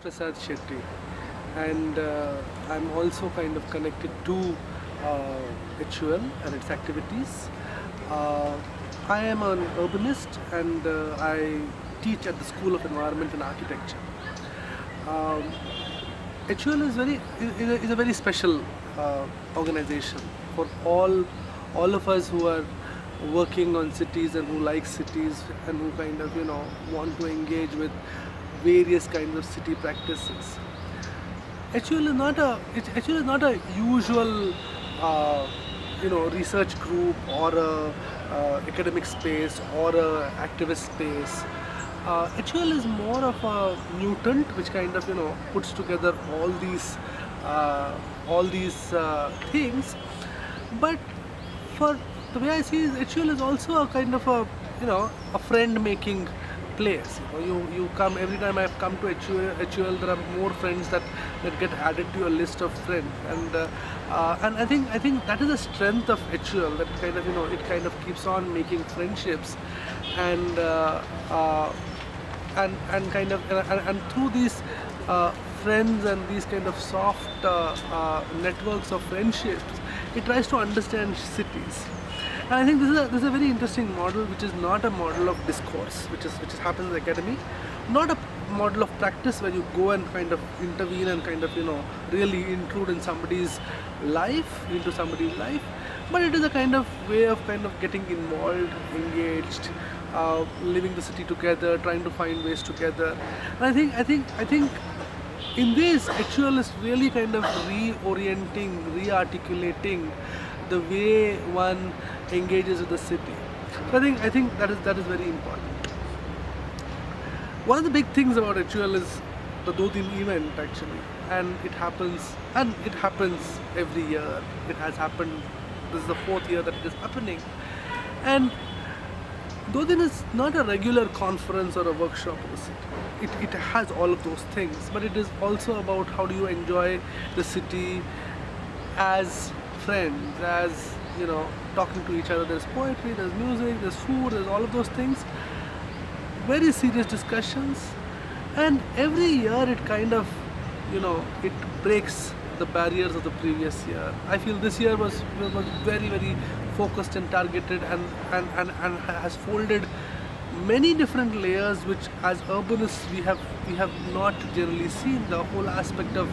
Prasad Shetty, and I'm also kind of connected to HUL and its activities. Uh, I am an urbanist, and I teach at the School of Environment and Architecture. Um, HUL is a very special organization for all of us who are working on cities and who like cities and who kind of want to engage with various kinds of city practices. HUL is not a usual research group or a academic space or a activist space. HUL is more of a mutant which kind of puts together all these things. But for the way I see it, HUL is also a kind of a friend making place. You come every time I've come to HUL, there are more friends that get added to your list of friends, and I think that is the strength of HUL, that it kind of keeps on making friendships, and through these friends and these kind of soft networks of friendships, it tries to understand cities. And I think this is a very interesting model, which is not a model of discourse, which happens in the academy, not a model of practice where you go and kind of intervene and kind of really intrude in somebody's life, but it is a kind of way of kind of getting involved, engaged, living the city together, trying to find ways together. And I think in this, HUL is really kind of reorienting, re-articulating the way one engages with the city. So I think that is very important. One of the big things about HUL is the 2 Din event, actually, and it happens every year. It has happened. This is the 4th year that it is happening, and 2 Din is not a regular conference or a workshop of the city. It has all of those things, but it is also about how do you enjoy the city as friends, as talking to each other. There's poetry, there's music, there's food, there's all of those things. Very serious discussions, and every year it kind of it breaks the barriers of the previous year. I feel this year was very, very focused and targeted, and has folded many different layers which as urbanists we have not generally seen. The whole aspect of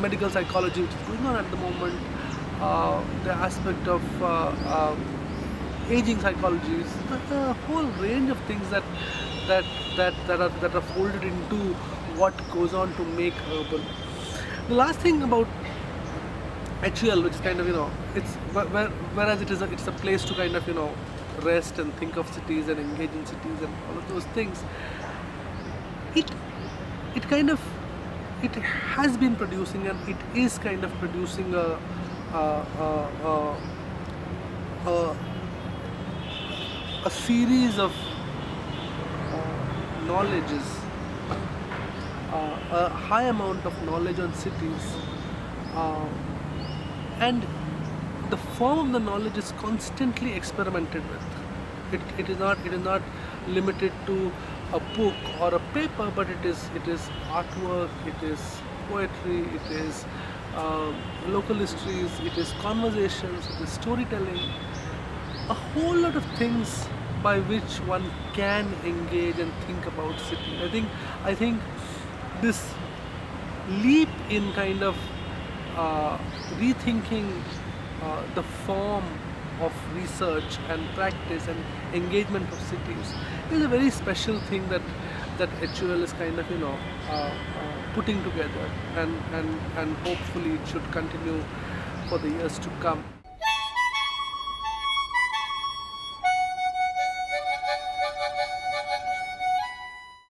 medical psychology which is going on at the moment, the aspect of aging psychology, the whole range of things that are folded into what goes on to make urban. The last thing about HUL, which is kind of it's whereas it's a place to kind of rest and think of cities and engage in cities and all of those things, it has been producing, and it is kind of producing a series of knowledges, a high amount of knowledge on cities, and the form of the knowledge is constantly experimented with. It is not limited to a book or a paper, but it is artwork, it is poetry, it is local histories, it is conversations, it is storytelling, a whole lot of things by which one can engage and think about city. I think this leap in kind of rethinking the form of research and practice and engagement of cities is a very special thing that HUL is kind of putting together, and hopefully it should continue for the years to come.